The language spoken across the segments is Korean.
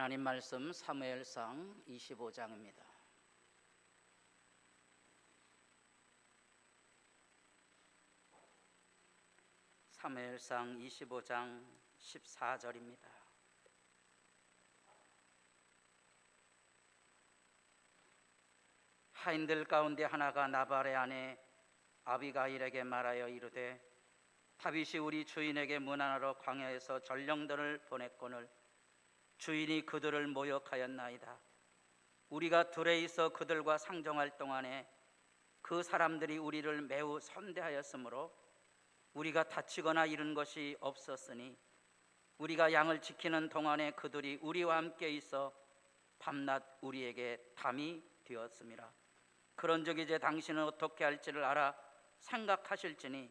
하나님 말씀 사무엘상 25장입니다. 사무엘상 25장 14절입니다. 하인들 가운데 하나가 나발의 아내 아비가일에게 말하여 이르되 다윗이 우리 주인에게 문안하러 광야에서 전령들을 보냈거늘 주인이 그들을 모욕하였나이다. 우리가 들에 있어 그들과 상정할 동안에 그 사람들이 우리를 매우 선대하였으므로 우리가 다치거나 잃은 것이 없었으니 우리가 양을 지키는 동안에 그들이 우리와 함께 있어 밤낮 우리에게 담이 되었음이라. 그런즉 이제 당신은 어떻게 할지를 알아 생각하실지니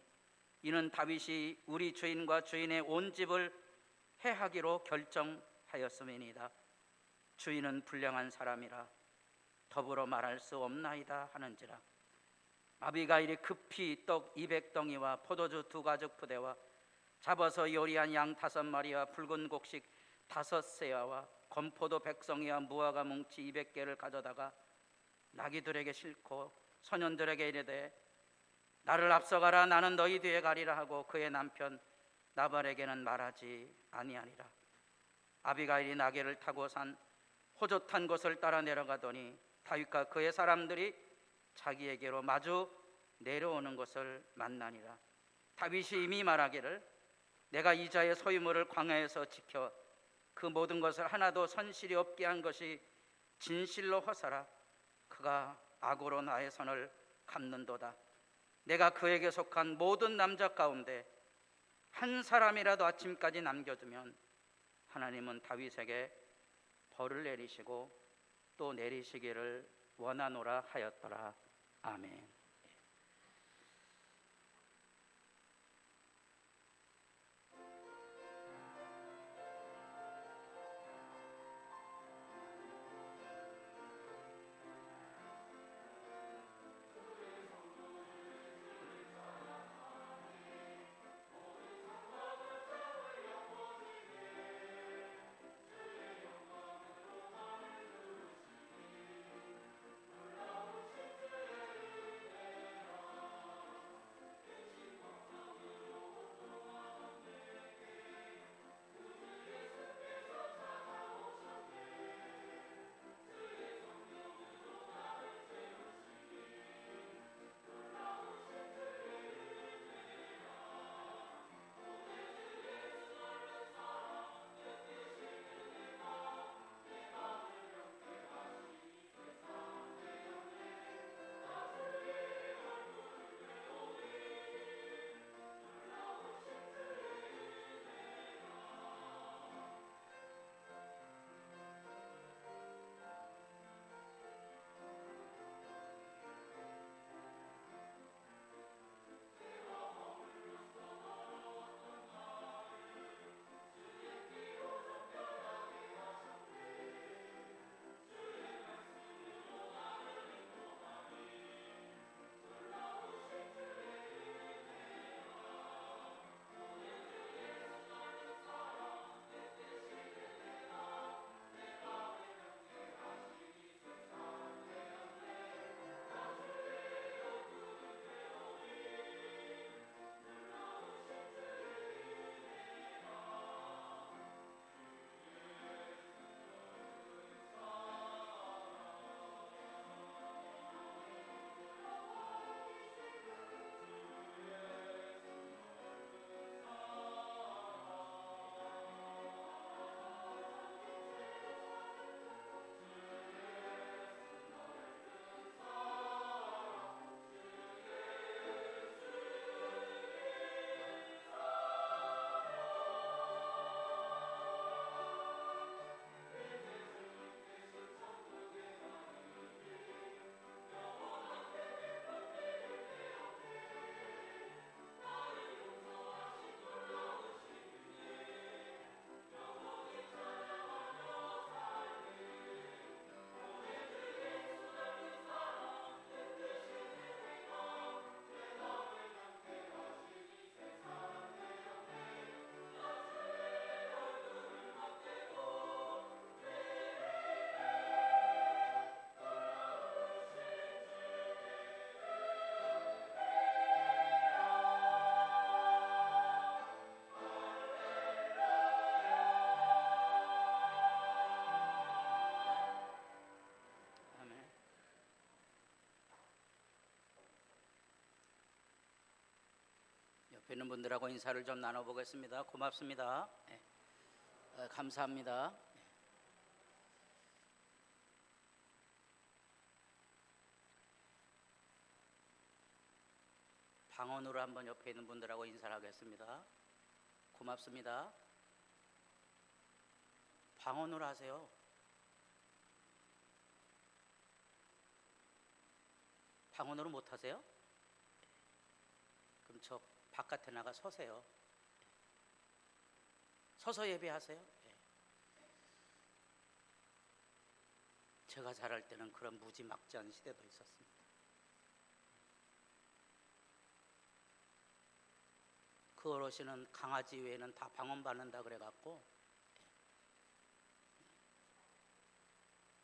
이는 다윗이 우리 주인과 주인의 온 집을 해하기로 결정하였음이니이다. 주인은 불량한 사람이라 더불어 말할 수 없나이다 하는지라. 아비가일이 급히 떡 200덩이와 포도주 2가죽 부대와 잡아서 요리한 양 5마리와 붉은 곡식 5세아와 건포도 100송이와 무화과 뭉치 200개를 가져다가 나귀들에게 싣고 소년들에게 이르되 나를 앞서가라, 나는 너희 뒤에 가리라 하고 그의 남편 나발에게는 말하지 아니하니라. 아비가일이 나귀를 타고 산 호젓한 곳을 따라 내려가더니 다윗과 그의 사람들이 자기에게로 마주 내려오는 것을 만나니라. 다윗이 이미 말하기를 내가 이자의 소유물을 광야에서 지켜 그 모든 것을 하나도 손실이 없게 한 것이 진실로 허사라. 그가 악으로 나의 선을 갚는도다. 내가 그에게 속한 모든 남자 가운데 한 사람이라도 아침까지 남겨두면 하나님은 다윗에게 벌을 내리시고 또 내리시기를 원하노라 하였더라. 아멘. 있는 분들하고 인사를 좀 나눠보겠습니다. 고맙습니다. 네. 감사합니다. 방언으로 한번 옆에 있는 분들하고 인사를 하겠습니다. 고맙습니다. 방언으로 하세요. 방언으로 못 하세요? 그럼 저 바깥에 나가 서세요. 서서 예배하세요. 제가 자랄 때는 그런 무지막지한 시대도 있었습니다. 그 어르신은 강아지 외에는 다 방언 받는다 그래갖고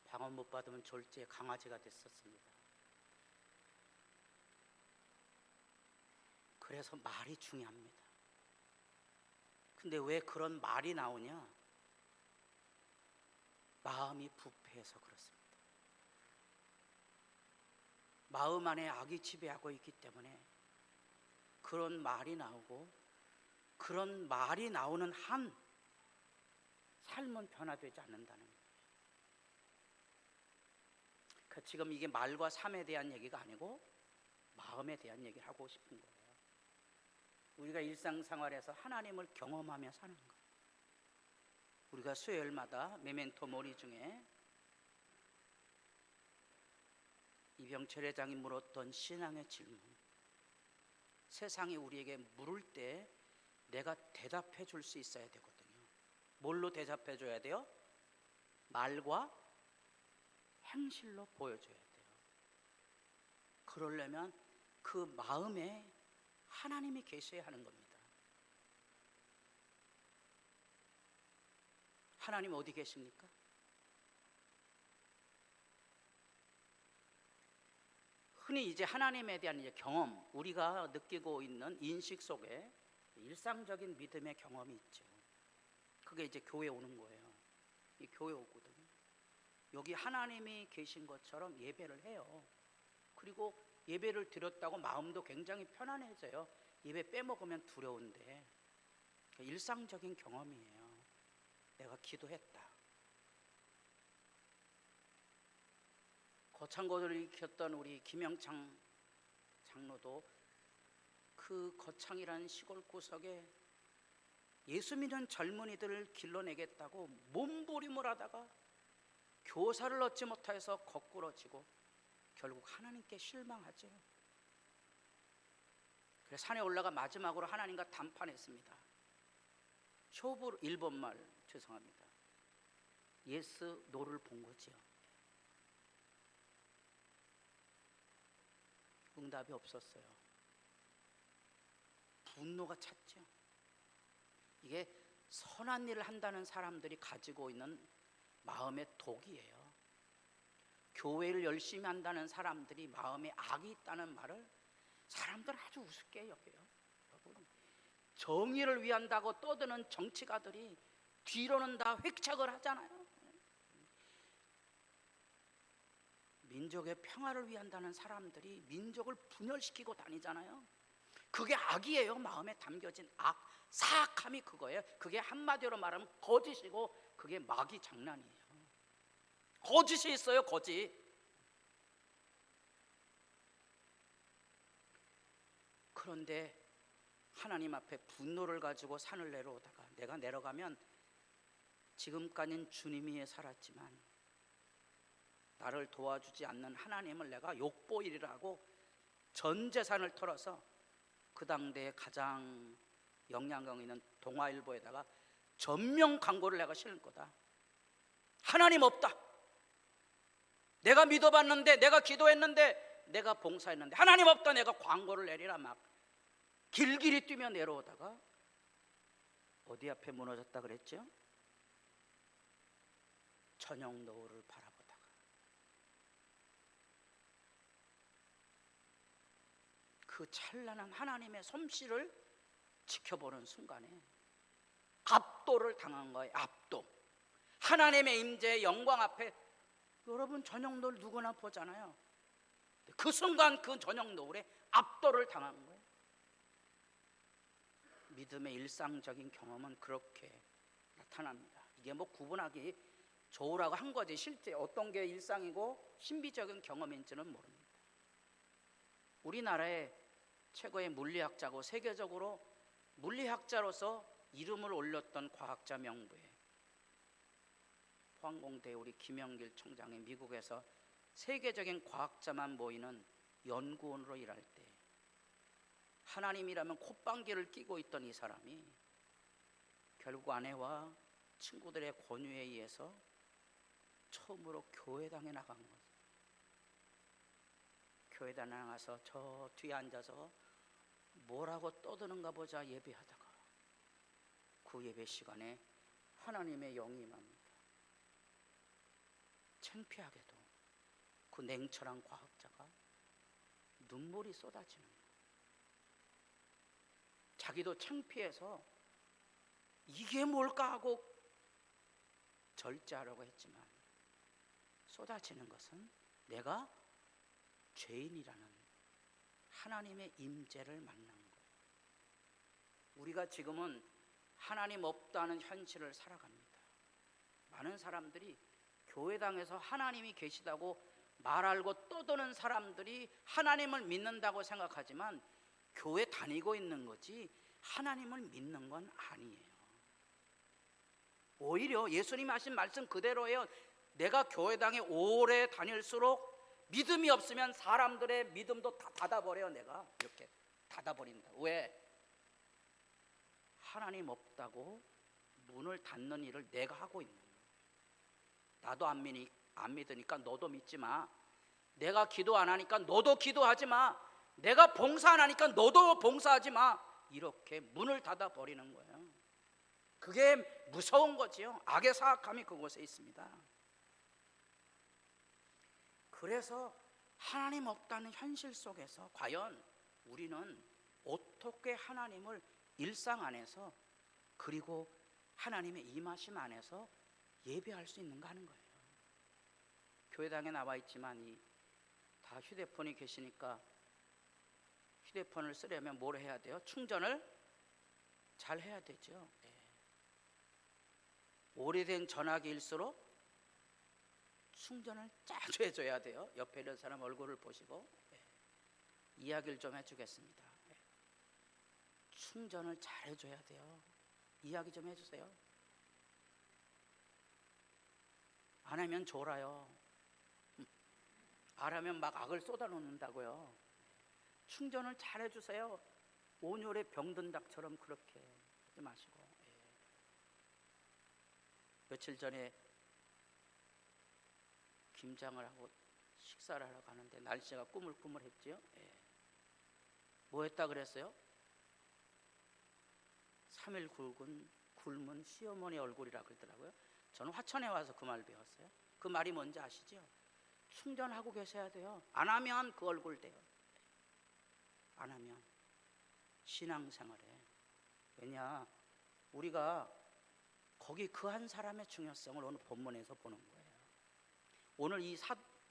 방언 못 받으면 졸지에 강아지가 됐었습니다. 그래서 말이 중요합니다. 근데 왜 그런 말이 나오냐? 마음이 부패해서 그렇습니다. 마음 안에 악이 지배하고 있기 때문에 그런 말이 나오고, 그런 말이 나오는 한 삶은 변화되지 않는다는 거예요. 그러니까 지금 이게 말과 삶에 대한 얘기가 아니고 마음에 대한 얘기를 하고 싶은 거예요. 우리가 일상생활에서 하나님을 경험하며 사는 거예요. 우리가 수요일마다 메멘토 모리 중에 이병철 회장이 물었던 신앙의 질문, 세상이 우리에게 물을 때 내가 대답해 줄 수 있어야 되거든요. 뭘로 대답해 줘야 돼요? 말과 행실로 보여줘야 돼요. 그러려면 그 마음에 하나님이 계셔야 하는 겁니다. 하나님 어디 계십니까? 흔히 이제 하나님에 대한 이제 경험, 우리가 느끼고 있는 인식 속에 일상적인 믿음의 경험이 있죠. 그게 이제 교회 오는 거예요. 이 교회 오거든요. 여기 하나님이 계신 것처럼 예배를 해요. 그리고 예배를 드렸다고 마음도 굉장히 편안해져요. 예배 빼먹으면 두려운데 일상적인 경험이에요. 내가 기도했다. 거창고를 일으켰던 우리 김영창 장로도 그 거창이라는 시골 구석에 예수 믿는 젊은이들을 길러내겠다고 몸부림을 하다가 교사를 얻지 못해서 거꾸러지고 결국 하나님께 실망하죠. 그래서 산에 올라가 마지막으로 하나님과 담판했습니다. 쇼부 일본말 죄송합니다. 예스 노를 본 거죠. 응답이 없었어요. 분노가 찼죠. 이게 선한 일을 한다는 사람들이 가지고 있는 마음의 독이에요. 교회를 열심히 한다는 사람들이 마음에 악이 있다는 말을 사람들은 아주 우습게 여겨요. 여러분, 정의를 위한다고 떠드는 정치가들이 뒤로는 다 획책을 하잖아요. 민족의 평화를 위한다는 사람들이 민족을 분열시키고 다니잖아요. 그게 악이에요. 마음에 담겨진 악, 사악함이 그거예요. 그게 한마디로 말하면 거짓이고 그게 마귀 장난이에요. 거짓이 있어요. 거짓. 그런데 하나님 앞에 분노를 가지고 산을 내려오다가 내가 내려가면 지금까지는 주님이 살았지만 나를 도와주지 않는 하나님을 내가 욕보이리라 하고 전 재산을 털어서 그 당대에 가장 영향력 있는 동아일보에다가 전면 광고를 내가 실을 거다. 하나님 없다. 내가 믿어봤는데, 내가 기도했는데, 내가 봉사했는데 하나님 없다. 내가 광고를 내리라 막 길길이 뛰며 내려오다가 어디 앞에 무너졌다 그랬죠? 저녁 노을을 바라보다가 그 찬란한 하나님의 솜씨를 지켜보는 순간에 압도를 당한 거예요. 압도. 하나님의 임재의 영광 앞에 여러분 저녁 노을 누구나 보잖아요. 그 순간 그 저녁 노을에 압도를 당한 거예요. 믿음의 일상적인 경험은 그렇게 나타납니다. 이게 뭐 구분하기 좋으라고 한 거지 실제 어떤 게 일상이고 신비적인 경험인지는 모릅니다. 우리나라의 최고의 물리학자고 세계적으로 물리학자로서 이름을 올렸던 과학자 명부에 포항공대 우리 김영길 총장이 미국에서 세계적인 과학자만 모이는 연구원으로 일할 때 하나님이라면 콧방귀를 뀌고 있던 이 사람이 결국 아내와 친구들의 권유에 의해서 처음으로 교회당에 나간 거죠. 교회당에 나가서 저 뒤에 앉아서 뭐라고 떠드는가 보자 예배하다가 그 예배 시간에 하나님의 영이 임합니다. 창피하게도 그 냉철한 과학자가 눈물이 쏟아지는 거예요. 자기도 창피해서 이게 뭘까 하고 절제하려고 했지만 쏟아지는 것은 내가 죄인이라는 하나님의 임재를 만난 거예요. 우리가 지금은 하나님 없다는 현실을 살아갑니다. 많은 사람들이 교회당에서 하나님이 계시다고 말 알고 떠드는 사람들이 하나님을 믿는다고 생각하지만 교회 다니고 있는 거지 하나님을 믿는 건 아니에요. 오히려 예수님이 하신 말씀 그대로예요. 내가 교회당에 오래 다닐수록 믿음이 없으면 사람들의 믿음도 다 닫아버려요. 내가 이렇게 닫아버린다. 왜? 하나님 없다고 문을 닫는 일을 내가 하고 있는 거예요. 나도 안 믿으니까 너도 믿지 마. 내가 기도 안 하니까 너도 기도하지 마. 내가 봉사 안 하니까 너도 봉사하지 마. 이렇게 문을 닫아버리는 거예요. 그게 무서운 거지요. 악의 사악함이 그곳에 있습니다. 그래서 하나님 없다는 현실 속에서 과연 우리는 어떻게 하나님을 일상 안에서 그리고 하나님의 임하심 안에서 예배할 수 있는가 하는 거예요. 교회당에 나와 있지만 다 휴대폰이 계시니까 휴대폰을 쓰려면 뭘 해야 돼요? 충전을 잘 해야 되죠. 오래된 전화기일수록 충전을 자주 해줘야 돼요. 옆에 있는 사람 얼굴을 보시고 이야기를 좀 해주겠습니다. 충전을 잘 해줘야 돼요. 이야기 좀 해주세요. 안 하면 졸아요. 안 하면 막 악을 쏟아놓는다고요. 충전을 잘 해주세요. 온열에 병든 닭처럼 그렇게 하지 마시고. 며칠 전에 김장을 하고 식사를 하러 가는데 날씨가 꾸물꾸물했죠. 뭐 했다 그랬어요? 3일 굶은 시어머니 얼굴이라 그러더라고요. 저는 화천에 와서 그 말 배웠어요. 그 말이 뭔지 아시죠? 충전하고 계셔야 돼요. 안 하면 그 얼굴 돼요. 안 하면 신앙생활에. 왜냐, 우리가 거기 그 한 사람의 중요성을 오늘 본문에서 보는 거예요. 오늘 이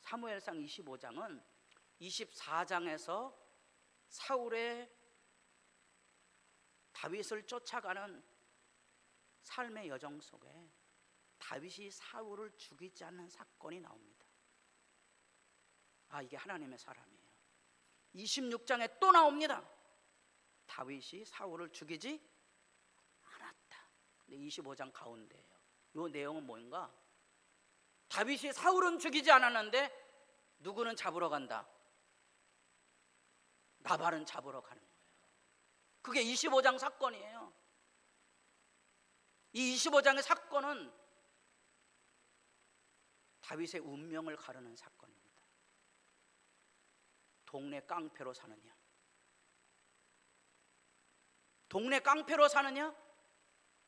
사무엘상 25장은 24장에서 사울의 다윗을 쫓아가는 삶의 여정 속에 다윗이 사울을 죽이지 않는 사건이 나옵니다. 아, 이게 하나님의 사람이에요. 26장에 또 나옵니다. 다윗이 사울을 죽이지 않았다. 근데 25장 가운데예요. 이 내용은 뭔가? 다윗이 사울은 죽이지 않았는데 누구는 잡으러 간다. 나발은 잡으러 가는 거예요. 그게 25장 사건이에요. 이 25장의 사건은 다윗의 운명을 가르는 사건입니다. 동네 깡패로 사느냐, 동네 깡패로 사느냐,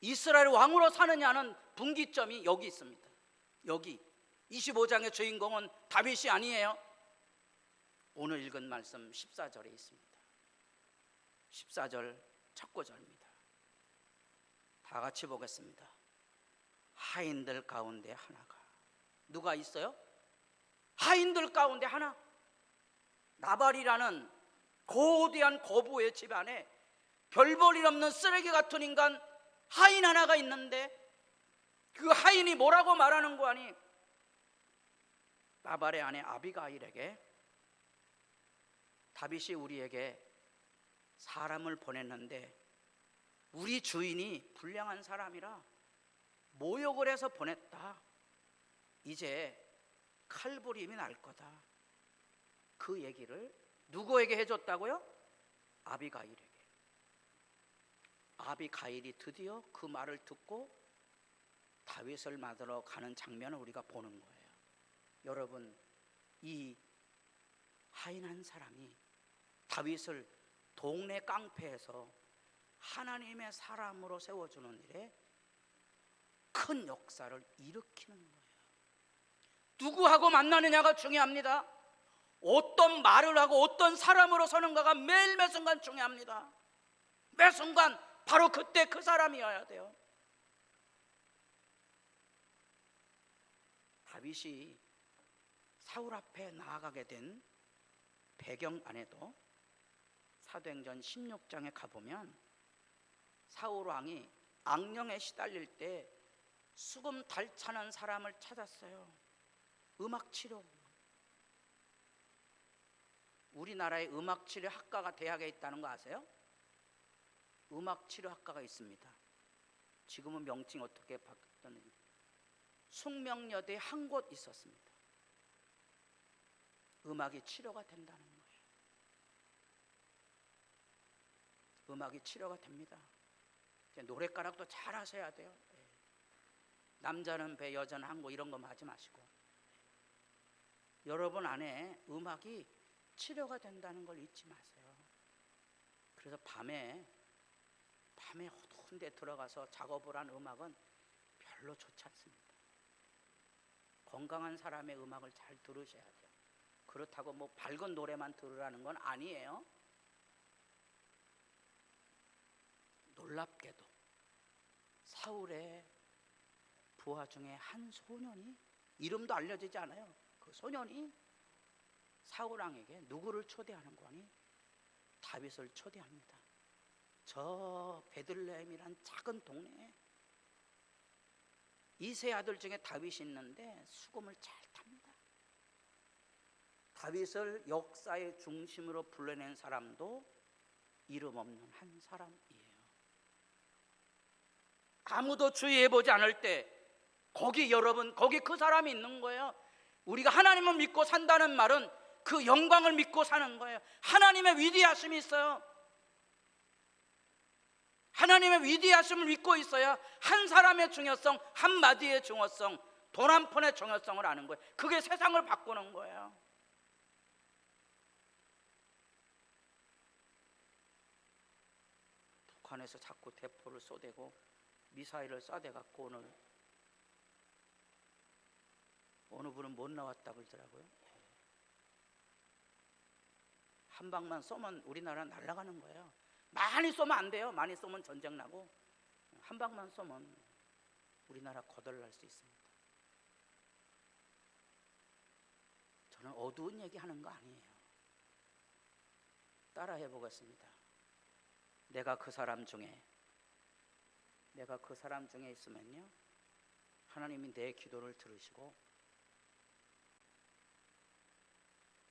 이스라엘 왕으로 사느냐는 분기점이 여기 있습니다. 여기 25장의 주인공은 다윗이 아니에요. 오늘 읽은 말씀 14절에 있습니다. 14절 첫 구절입니다. 다 같이 보겠습니다. 하인들 가운데 하나가, 누가 있어요? 하인들 가운데 하나, 나발이라는 거대한 거부의 집안에 별 볼 일 없는 쓰레기 같은 인간 하인 하나가 있는데 그 하인이 뭐라고 말하는 거 아니? 나발의 아내 아비가일에게 다윗이 우리에게 사람을 보냈는데 우리 주인이 불량한 사람이라 모욕을 해서 보냈다. 이제 칼부림이 날 거다. 그 얘기를 누구에게 해줬다고요? 아비가일에게. 아비가일이 드디어 그 말을 듣고 다윗을 맞으러 가는 장면을 우리가 보는 거예요. 여러분, 이 하인한 사람이 다윗을 동네 깡패에서 하나님의 사람으로 세워주는 일에 큰 역사를 일으키는 거예요. 누구하고 만나느냐가 중요합니다. 어떤 말을 하고 어떤 사람으로 서는가가 매일 매 순간 중요합니다. 매 순간 바로 그때 그 사람이어야 돼요. 다윗이 사울 앞에 나아가게 된 배경 안에도 사도행전 16장에 가보면 사울 왕이 악령에 시달릴 때 수금 달차는 사람을 찾았어요. 음악치료. 우리나라에 음악치료 학과가 대학에 있다는 거 아세요? 음악치료 학과가 있습니다. 지금은 명칭 어떻게 바뀌었는지. 숙명여대에 한 곳 있었습니다. 음악이 치료가 된다는 거예요. 음악이 치료가 됩니다. 노랫가락도 잘 하셔야 돼요. 남자는 배, 여자는 항고 이런 거 하지 마시고 여러분 안에 음악이 치료가 된다는 걸 잊지 마세요. 그래서 밤에 어두운 데 들어가서 작업을 한 음악은 별로 좋지 않습니다. 건강한 사람의 음악을 잘 들으셔야 돼요. 그렇다고 뭐 밝은 노래만 들으라는 건 아니에요. 놀랍게도 사울의 부하 중에 한 소년이, 이름도 알려지지 않아요. 그 소년이 사울 왕에게 누구를 초대하는 거니? 다윗을 초대합니다. 저 베들레헴이란 작은 동네에 이세 아들 중에 다윗이 있는데 수금을 잘 탑니다. 다윗을 역사의 중심으로 불러낸 사람도 이름 없는 한 사람이에요. 아무도 주의해보지 않을 때 거기 여러분, 거기 그 사람이 있는 거예요. 우리가 하나님을 믿고 산다는 말은 그 영광을 믿고 사는 거예요. 하나님의 위대하심이 있어요. 하나님의 위대하심을 믿고 있어야 한 사람의 중요성, 한 마디의 중요성, 돈 한 푼의 중요성을 아는 거예요. 그게 세상을 바꾸는 거예요. 북한에서 자꾸 대포를 쏘대고 미사일을 쏴대갖고 오늘 어느 분은 못 나왔다 그러더라고요. 한 방만 쏘면 우리나라는 날아가는 거예요. 많이 쏘면 안 돼요. 많이 쏘면 전쟁 나고 한 방만 쏘면 우리나라 거덜날 수 있습니다. 저는 어두운 얘기 하는 거 아니에요. 따라해 보겠습니다. 내가 그 사람 중에 있으면요, 하나님이 내 기도를 들으시고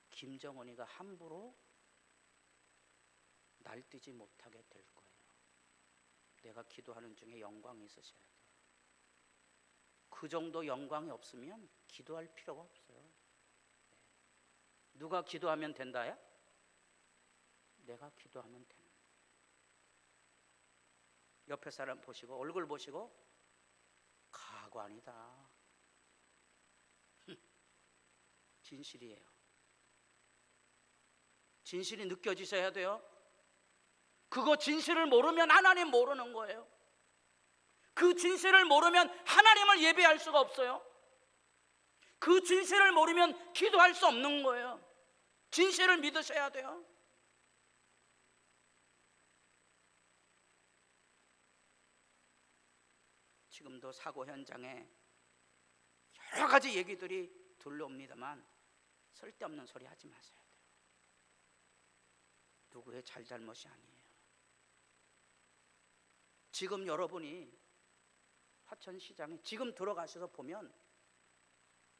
김정은이가 함부로 날뛰지 못하게 될 거예요. 내가 기도하는 중에 영광이 있으셔야 돼요. 그 정도 영광이 없으면 기도할 필요가 없어요. 누가 기도하면 된다야? 내가 기도하면 되는 거예요. 옆에 사람 보시고, 얼굴 보시고, 가관이다. 진실이에요. 진실이 느껴지셔야 돼요. 그거 진실을 모르면 하나님 모르는 거예요. 그 진실을 모르면 하나님을 예배할 수가 없어요. 그 진실을 모르면 기도할 수 없는 거예요. 진실을 믿으셔야 돼요. 지금도 사고 현장에 여러 가지 얘기들이 들려옵니다만 쓸데없는 소리 하지 마셔야 돼요. 누구의 잘잘못이 아니에요. 지금 여러분이 화천시장에 지금 들어가셔서 보면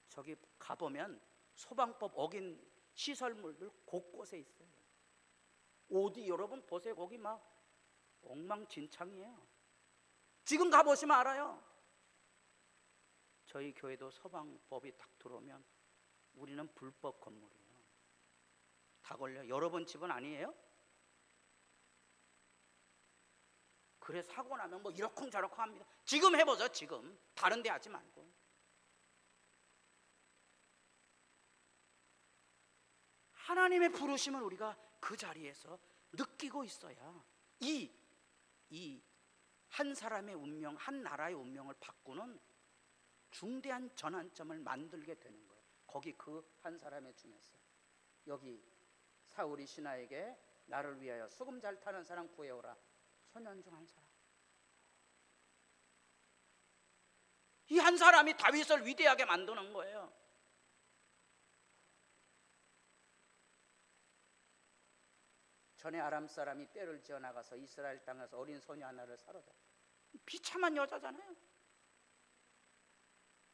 저기 가보면 소방법 어긴 시설물들 곳곳에 있어요. 어디 여러분 보세요. 거기 막 엉망진창이에요. 지금 가보시면 알아요. 저희 교회도 소방법이 딱 들어오면 우리는 불법 건물이에요. 다 걸려. 여러분 집은 아니에요? 그래 사고 나면 뭐 이러쿵저러쿵 합니다. 지금 해보죠. 지금 다른 데 하지 말고. 하나님의 부르심을 우리가 그 자리에서 느끼고 있어야 이 한 사람의 운명, 한 나라의 운명을 바꾸는 중대한 전환점을 만들게 되는 거예요. 거기 그 한 사람의 중에서 여기 사울이 신하에게 나를 위하여 수금 잘 타는 사람 구해오라. 소년 중 한 사람. 이 한 사람이 다윗을 위대하게 만드는 거예요. 전에 아람 사람이 떼를 지어 나가서 이스라엘 땅에서 어린 소녀 하나를 사로잡아. 비참한 여자잖아요.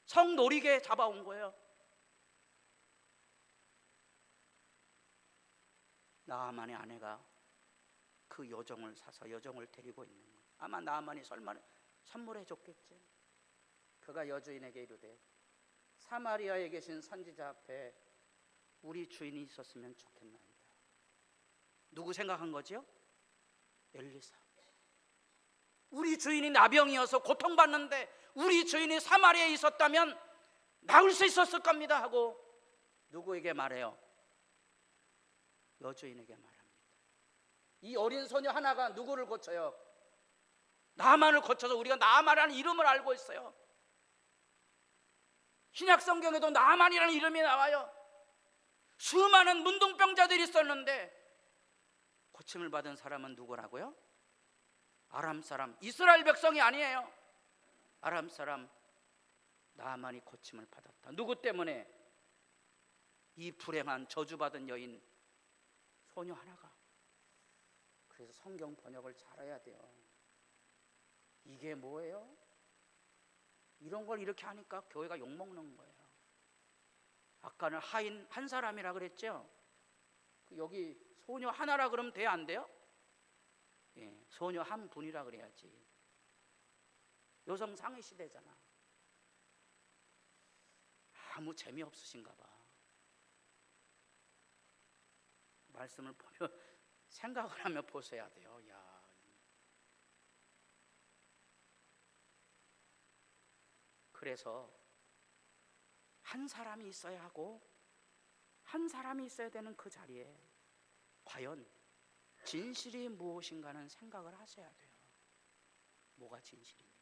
성노리게 잡아온 거예요. 나아만의 아내가 그 여종을 사서 여종을 데리고 있는 거예요. 아마 나아만이 설마 선물해 줬겠지. 그가 여주인에게 이르되 사마리아에 계신 선지자 앞에 우리 주인이 있었으면 좋겠나이다. 누구 생각한 거죠? 엘리사. 우리 주인이 나병이어서 고통받는데 우리 주인이 사마리아에 있었다면 나을 수 있었을 겁니다 하고 누구에게 말해요? 여주인에게 말합니다. 이 어린 소녀 하나가 누구를 고쳐요? 나아만을 고쳐서 우리가 나아만이라는 이름을 알고 있어요. 신약 성경에도 나아만이라는 이름이 나와요. 수많은 문둥병자들이 있었는데 고침을 받은 사람은 누구라고요? 아람 사람, 이스라엘 백성이 아니에요. 아람 사람 나아만이 고침을 받았다. 누구 때문에? 이 불행한 저주받은 여인 소녀 하나가. 그래서 성경 번역을 잘해야 돼요. 이게 뭐예요? 이런 걸 이렇게 하니까 교회가 욕먹는 거예요. 아까는 하인 한 사람이라 그랬죠? 여기 소녀 하나라 그러면 돼요? 안 돼요? 예, 소녀 한 분이라 그래야지. 여성 상위 시대잖아. 아무 재미없으신가 봐. 말씀을 보면 생각을 하며 보셔야 돼요. 야. 그래서 한 사람이 있어야 하고 한 사람이 있어야 되는 그 자리에 과연 진실이 무엇인가는 생각을 하셔야 돼요. 뭐가 진실이냐?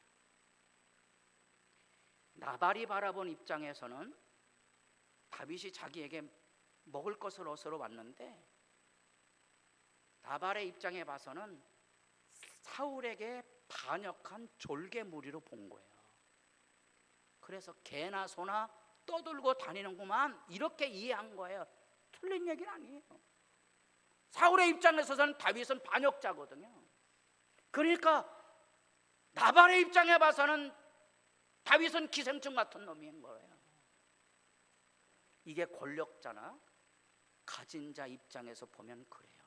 나발이 바라본 입장에서는 다윗이 자기에게 먹을 것을 얻으러 왔는데 나발의 입장에 봐서는 사울에게 반역한 졸개무리로 본 거예요. 그래서 개나 소나 떠들고 다니는구만 이렇게 이해한 거예요. 틀린 얘기는 아니에요. 사울의 입장에서는 다윗은 반역자거든요. 그러니까 나발의 입장에 봐서는 다윗은 기생충 같은 놈인 거예요. 이게 권력자나 가진 자 입장에서 보면 그래요.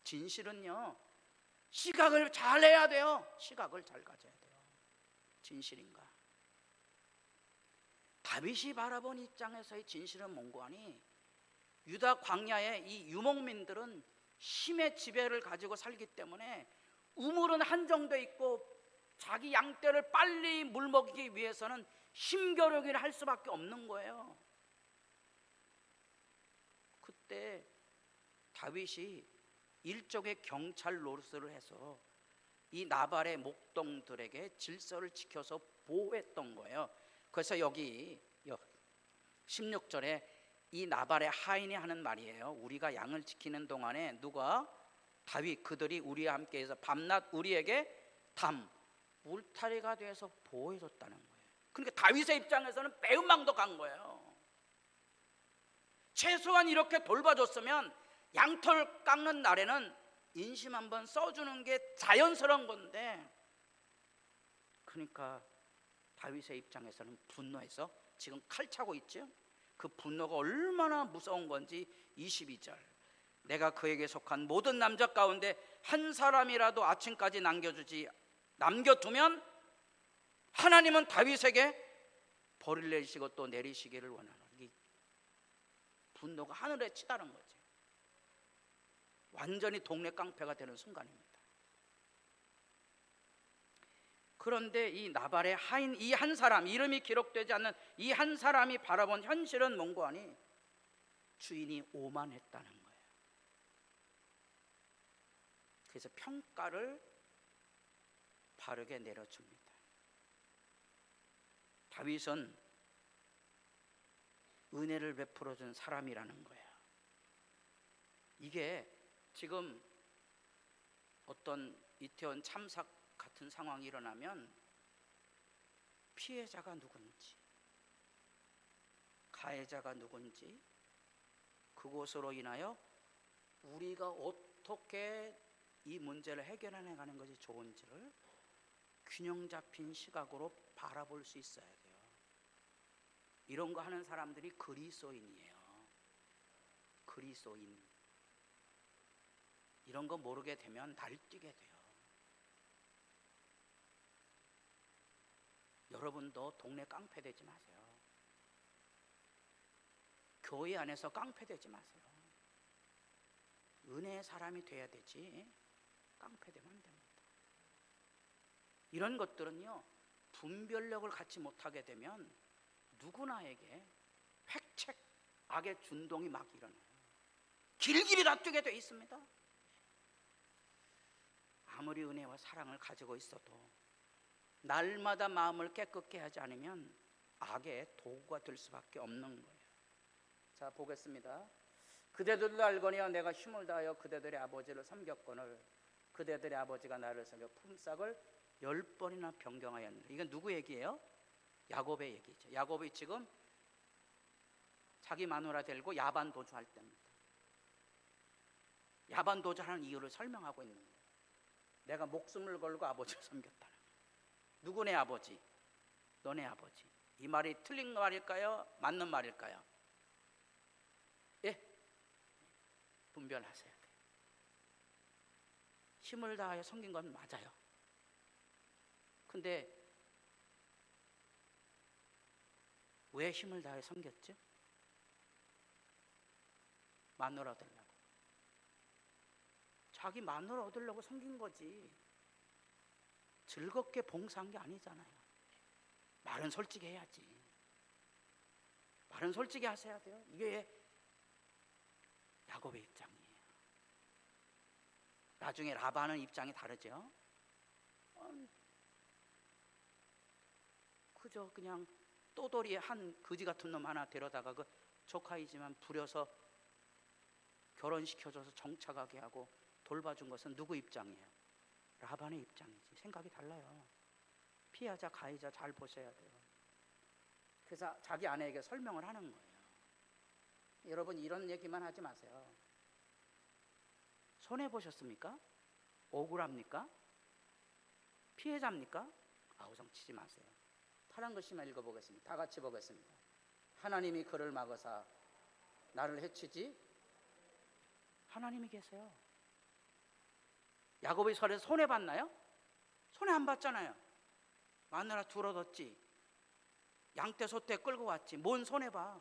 진실은요 시각을 잘 해야 돼요. 시각을 잘 가져야 돼요. 진실인가? 다윗이 바라본 입장에서의 진실은 뭔고 하니 유다 광야의 이 유목민들은 힘의 지배를 가지고 살기 때문에 우물은 한정돼 있고 자기 양떼를 빨리 물먹이기 위해서는 힘겨루기를 할 수밖에 없는 거예요. 그때 다윗이 일종의 경찰 노릇을 해서 이 나발의 목동들에게 질서를 지켜서 보호했던 거예요. 그래서 여기 16절에 이 나발의 하인이 하는 말이에요. 우리가 양을 지키는 동안에 누가? 다윗 그들이 우리와 함께해서 밤낮 우리에게 울타리가 돼서 보호해줬다는 거예요. 그러니까 다윗의 입장에서는 매운망도 간 거예요. 최소한 이렇게 돌봐줬으면 양털 깎는 날에는 인심 한번 써주는 게 자연스러운 건데, 그러니까 다윗의 입장에서는 분노해서 지금 칼 차고 있죠. 그 분노가 얼마나 무서운 건지 22절, 내가 그에게 속한 모든 남자 가운데 한 사람이라도 아침까지 남겨두면 하나님은 다윗에게 벌을 내리시고 또 내리시기를 원하는, 이 분노가 하늘에 치다는 거지. 완전히 동네 깡패가 되는 순간입니다. 그런데 이 나발의 하인 이 한 사람, 이름이 기록되지 않는 이 한 사람이 바라본 현실은 뭔고 하니 주인이 오만했다는 거예요. 그래서 평가를 바르게 내려줍니다. 다윗은 은혜를 베풀어 준 사람이라는 거예요. 이게 지금 어떤 이태원 참사 같은 상황이 일어나면 피해자가 누군지, 가해자가 누군지, 그것으로 인하여 우리가 어떻게 이 문제를 해결해 나가는 것이 좋은지를 균형 잡힌 시각으로 바라볼 수 있어야 돼요. 이런 거 하는 사람들이 그리스도인이에요. 그리스도인. 이런 거 모르게 되면 날뛰게 돼요. 여러분도 동네 깡패 되지 마세요. 교회 안에서 깡패 되지 마세요. 은혜의 사람이 돼야 되지 깡패 되면 안 됩니다. 이런 것들은요, 분별력을 갖지 못하게 되면 누구나에게 획책, 악의 준동이 막 일어나요. 길길이 놔두게 돼 있습니다. 아무리 은혜와 사랑을 가지고 있어도 날마다 마음을 깨끗게 하지 않으면 악의 도구가 될 수밖에 없는 거예요. 자, 보겠습니다. 그대들도 알거니와 내가 힘을 다하여 그대들의 아버지를 섬겼거늘 그대들의 아버지가 나를 섬겨 품삯을 10번이나 변경하였느니라. 이건 누구 얘기예요? 야곱의 얘기죠. 야곱이 지금 자기 마누라 데리고 야반 도주할 때입니다. 야반 도주하는 이유를 설명하고 있는 거예요. 내가 목숨을 걸고 아버지를 섬겼다는 거예요. 누구네 아버지? 너네 아버지. 이 말이 틀린 말일까요? 맞는 말일까요? 예, 분별하셔야 돼요. 힘을 다하여 섬긴 건 맞아요. 근데 왜 힘을 다해 섬겼죠? 마누라 얻으려고. 자기 마누라 얻으려고 섬긴 거지 즐겁게 봉사한 게 아니잖아요. 말은 솔직히 해야지. 말은 솔직히 하셔야 돼요. 이게 야곱의 입장이에요. 나중에 라반은 입장이 다르죠. 그저 그냥 또돌이 한 거지 같은 놈 하나 데려다가 그 조카이지만 부려서 결혼시켜줘서 정착하게 하고 돌봐준 것은 누구 입장이에요? 라반의 입장이지. 생각이 달라요. 피하자 가해자 잘 보셔야 돼요. 그래서 자기 아내에게 설명을 하는 거예요. 여러분, 이런 얘기만 하지 마세요. 손해보셨습니까? 억울합니까? 피해자입니까? 아우성 치지 마세요. 파란 글씨만 읽어보겠습니다. 다 같이 보겠습니다. 하나님이 그를 막으사 나를 해치지. 하나님이 계세요. 야곱이 설에서 손해봤나요? 손해 안 봤잖아요. 마누라 둘 얻었지. 양떼 소떼 끌고 왔지. 뭔 손해봐.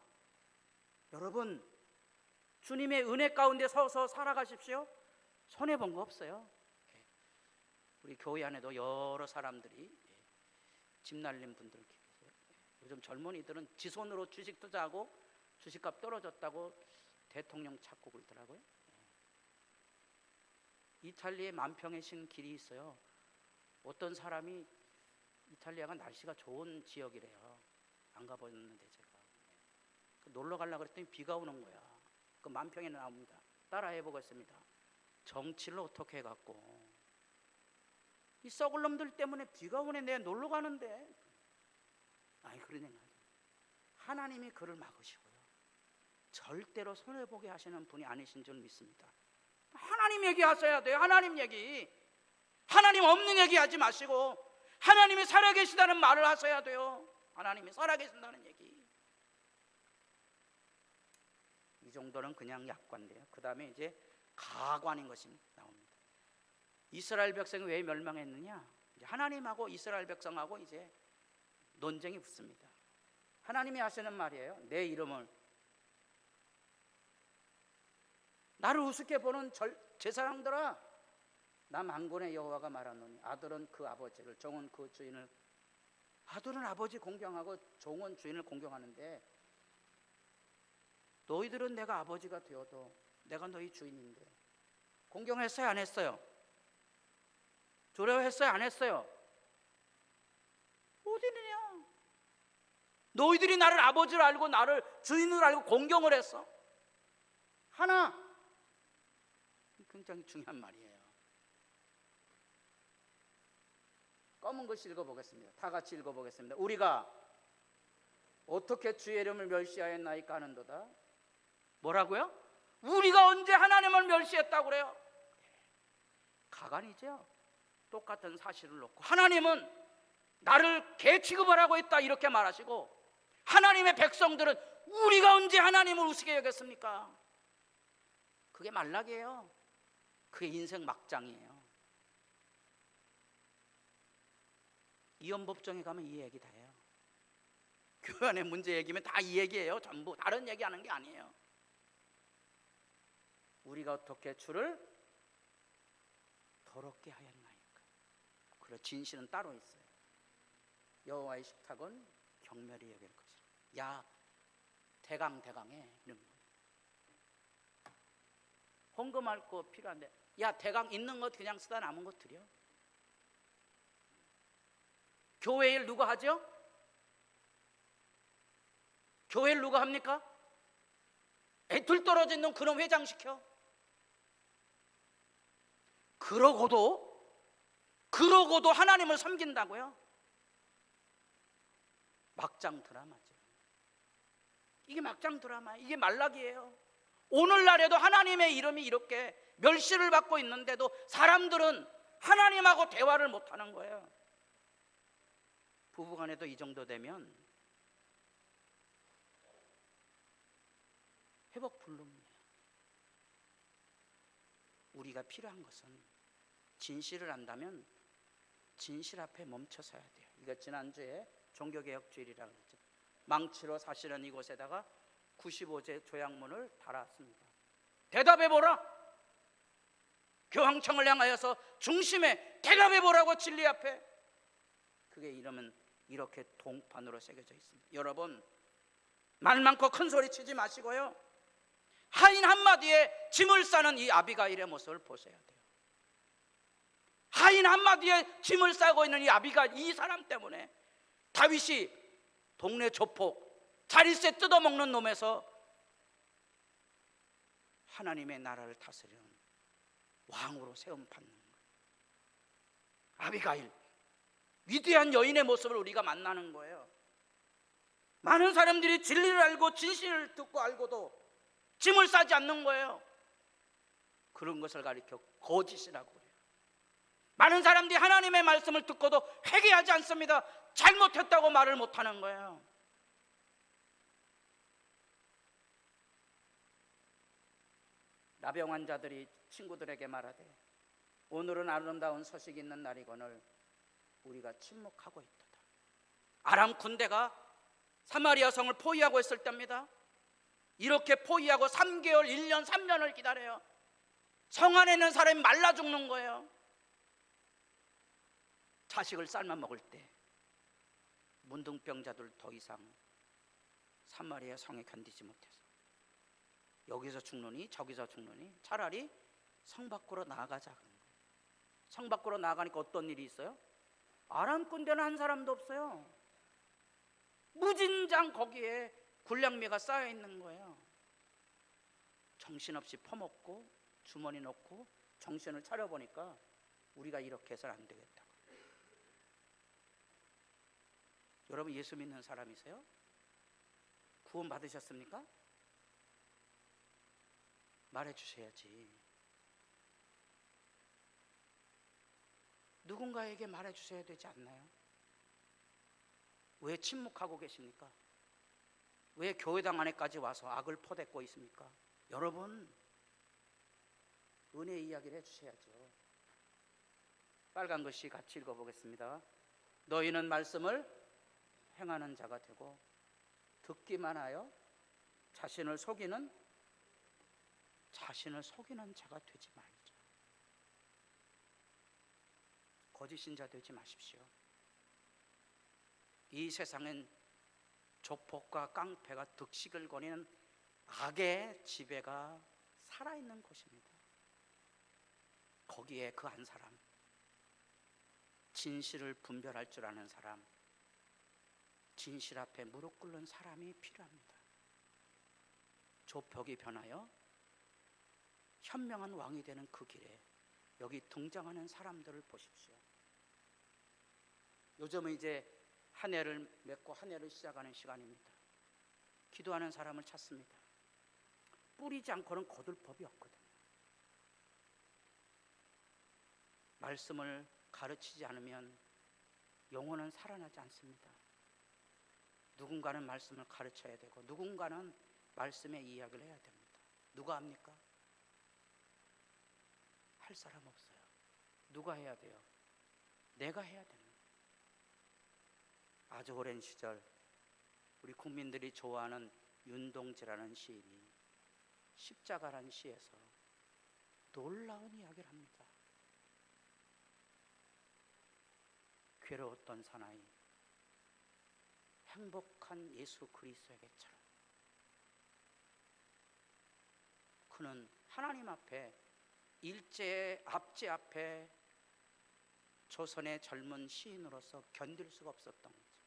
여러분, 주님의 은혜 가운데 서서 살아가십시오. 손해본 거 없어요. 우리 교회 안에도 여러 사람들이 집 날린 분들 계세요. 요즘 젊은이들은 지 손으로 주식 투자하고 주식값 떨어졌다고 대통령 찾고 그러더라고요. 이탈리아에 만평의 신 길이 있어요. 어떤 사람이 이탈리아가 날씨가 좋은 지역이래요. 안 가봤는데 제가 놀러 가려고 그랬더니 비가 오는 거야. 그 만평에 나옵니다. 따라 해보겠습니다. 정치를 어떻게 해갖고 이 썩을 놈들 때문에 비가 오네. 내가 놀러 가는데. 아니, 그런 생각. 하나님이 그를 막으시고요, 절대로 손해보게 하시는 분이 아니신 줄 믿습니다. 하나님 얘기하셔야 돼요. 하나님 얘기. 하나님 없는 얘기 하지 마시고 하나님이 살아계시다는 말을 하셔야 돼요. 하나님이 살아계신다는 얘기. 이 정도는 그냥 약관인데요. 그 다음에 이제 가관인 것이 나옵니다. 이스라엘 백성이 왜 멸망했느냐? 이제 하나님하고 이스라엘 백성하고 이제 논쟁이 붙습니다. 하나님이 하시는 말이에요. 내 이름을, 나를 우습게 보는 제사장들아, 나 만군의 여호와가 말하노니 아들은 그 아버지를, 종은 그 주인을. 아들은 아버지 공경하고 종은 주인을 공경하는데 너희들은 내가 아버지가 되어도 내가 너희 주인인데 공경했어요? 안 했어요? 두려워했어요? 안 했어요? 어디느냐? 너희들이 나를 아버지로 알고 나를 주인으로 알고 공경을 했어. 하나, 굉장히 중요한 말이에요. 검은 글씨 읽어보겠습니다. 다 같이 읽어보겠습니다. 우리가 어떻게 주의 이름을 멸시하였나이까 하는도다. 뭐라고요? 우리가 언제 하나님을 멸시했다고 그래요? 가관이죠. 똑같은 사실을 놓고 하나님은 나를 개 취급을 하고 있다 이렇게 말하시고, 하나님의 백성들은 우리가 언제 하나님을 우습게 여겼습니까? 그게 말락이에요. 그게 인생 막장이에요. 이혼법정에 가면 이 얘기 다 해요. 교회 안에 문제 얘기면 다 이 얘기예요. 전부 다른 얘기하는 게 아니에요. 우리가 어떻게 주를 더럽게 하였나이까. 그래, 진실은 따로 있어요. 여호와의 식탁은 경멸히 여길 것이라. 야 대강해 이런 거. 헌금할 거 필요한데 야 대강 있는 것 그냥 쓰다 남은 것 드려. 교회 일 누가 하죠? 교회 일 누가 합니까? 애틀 떨어져 있는 그놈 회장시켜. 그러고도 하나님을 섬긴다고요? 막장 드라마죠. 이게 막장 드라마예요. 이게 말락이에요. 오늘날에도 하나님의 이름이 이렇게 멸시를 받고 있는데도 사람들은 하나님하고 대화를 못하는 거예요. 부부간에도 이 정도 되면 회복 불능이에요. 우리가 필요한 것은 진실을 안다면 진실 앞에 멈춰 서야 돼요. 이거 지난주에 종교개혁주일이라고 했죠. 망치로 사실은 이곳에다가 95제 조약문을 달았습니다. 대답해보라. 교황청을 향하여서 중심에 대답해보라고 진리 앞에. 그게 이러면 이렇게 동판으로 새겨져 있습니다. 여러분 말 많고 큰 소리 치지 마시고요, 하인 한마디에 짐을 싸는 이 아비가일의 모습을 보셔야 돼요. 하인 한마디에 짐을 싸고 있는 이 아비가일, 이 사람 때문에 다윗이 동네 조폭 자릿세 뜯어먹는 놈에서 하나님의 나라를 다스리는 왕으로 세움받는 거예요. 아비가일, 위대한 여인의 모습을 우리가 만나는 거예요. 많은 사람들이 진리를 알고 진실을 듣고 알고도 짐을 싸지 않는 거예요. 그런 것을 가리켜 거짓이라고 그래요. 많은 사람들이 하나님의 말씀을 듣고도 회개하지 않습니다. 잘못했다고 말을 못하는 거예요. 나병 환자들이 친구들에게 말하되 오늘은 아름다운 소식이 있는 날이거늘 우리가 침묵하고 있도다. 아람 군대가 사마리아 성을 포위하고 있을 때입니다. 이렇게 포위하고 3개월, 1년, 3년을 기다려요. 성 안에 있는 사람이 말라 죽는 거예요. 자식을 삶아 먹을 때 문둥병자들 더 이상 사마리아 성에 견디지 못해서 여기서 죽느니 저기서 죽느니 차라리 성 밖으로 나가자 그런 거예요. 성 밖으로 나가니까 어떤 일이 있어요? 아람 군대는 한 사람도 없어요. 무진장 거기에 군량미가 쌓여 있는 거예요. 정신없이 퍼먹고 주머니 넣고 정신을 차려보니까 우리가 이렇게 해서는 안 되겠다. 여러분 예수 믿는 사람이세요? 구원 받으셨습니까? 말해 주셔야지. 누군가에게 말해 주셔야 되지 않나요? 왜 침묵하고 계십니까? 왜 교회당 안에까지 와서 악을 퍼붓고 있습니까? 여러분, 은혜 이야기를 해주셔야죠. 빨간 글씨 같이 읽어보겠습니다. 너희는 말씀을 행하는 자가 되고 듣기만 하여 자신을 속이는 자가 되지 말자. 거짓 신자 되지 마십시오. 이 세상엔 조폭과 깡패가 득식을 거리는 악의 지배가 살아있는 곳입니다. 거기에 그 한 사람, 진실을 분별할 줄 아는 사람, 진실 앞에 무릎 꿇는 사람이 필요합니다. 조폭이 변하여 현명한 왕이 되는 그 길에 여기 등장하는 사람들을 보십시오. 요즘은 이제 한 해를 맺고 한 해를 시작하는 시간입니다. 기도하는 사람을 찾습니다. 뿌리지 않고는 거둘 법이 없거든요. 말씀을 가르치지 않으면 영혼은 살아나지 않습니다. 누군가는 말씀을 가르쳐야 되고 누군가는 말씀의 이야기를 해야 됩니다. 누가 합니까? 할 사람 없어요. 누가 해야 돼요? 내가 해야 됩니다. 아주 오랜 시절 우리 국민들이 좋아하는 윤동지라는 시인이 십자가라는 시에서 놀라운 이야기를 합니다. 괴로웠던 사나이 행복한 예수 그리스도에게처럼 그는 하나님 앞에 일제의 압제 앞에 조선의 젊은 시인으로서 견딜 수가 없었던 거죠.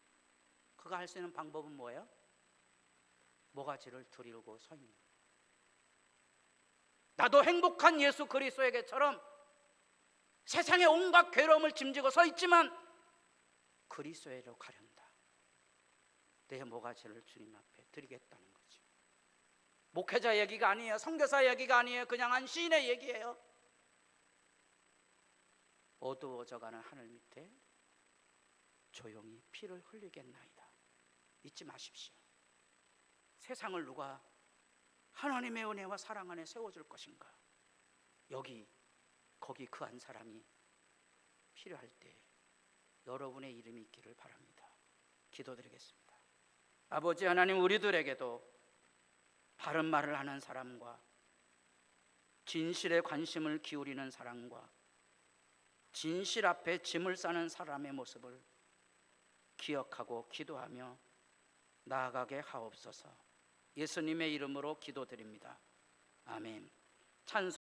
그가 할 수 있는 방법은 뭐예요? 모가지를 들이고 서 있는 거예요. 나도 행복한 예수 그리스도에게처럼 세상의 온갖 괴로움을 짐지고 서 있지만 그리스도로 가련다. 내 모가지를 주님 앞에 드리겠다는 거죠. 목회자 얘기가 아니에요. 선교사 얘기가 아니에요. 그냥 한 시인의 얘기예요. 어두워져가는 하늘 밑에 조용히 피를 흘리겠나이다. 잊지 마십시오. 세상을 누가 하나님의 은혜와 사랑 안에 세워줄 것인가? 여기 거기 그 한 사람이 필요할 때 여러분의 이름이 있기를 바랍니다. 기도드리겠습니다. 아버지 하나님, 우리들에게도 바른 말을 하는 사람과 진실에 관심을 기울이는 사람과 진실 앞에 짐을 싸는 사람의 모습을 기억하고 기도하며 나아가게 하옵소서. 예수님의 이름으로 기도드립니다. 아멘. 찬송